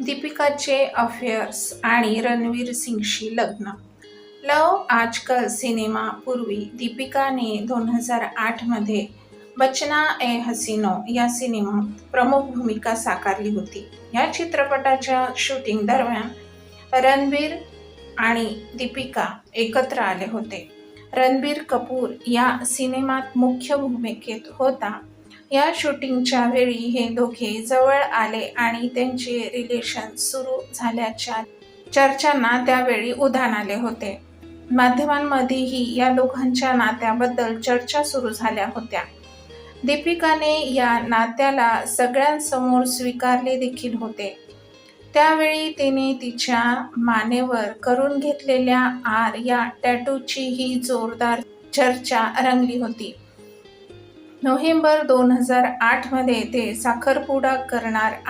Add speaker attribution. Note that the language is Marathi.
Speaker 1: दीपिकाचे अफेअर्स आणि रणवीर सिंगशी लग्न. लव आजकल सिनेमापूर्वी दीपिकाने 2008 मध्ये बचना ए हसीनो या सिनेमात प्रमुख भूमिका साकारली होती. या चित्रपटाच्या शूटिंग दरम्यान रणबीर आणि दीपिका एकत्र आले होते. रणबीर कपूर या सिनेमात मुख्य भूमिकेत होता. या शूटिंगच्या वेळी हे दोघे जवळ आले आणि त्यांचे रिलेशन सुरू झाल्याच्या चर्चांना त्यावेळी उधाण आले होते. माध्यमांमध्येही या दोघांच्या नात्याबद्दल चर्चा सुरू झाल्या होत्या. दीपिकाने या नात्याला सगळ्यांसमोर स्वीकारले देखील होते. त्यावेळी तिने तिच्या मानेवर करून घेतलेल्या आर या टॅटूचीही जोरदार चर्चा रंगली होती. नोव्हेंबर 2008 मध्ये ते साखरपुडा करणार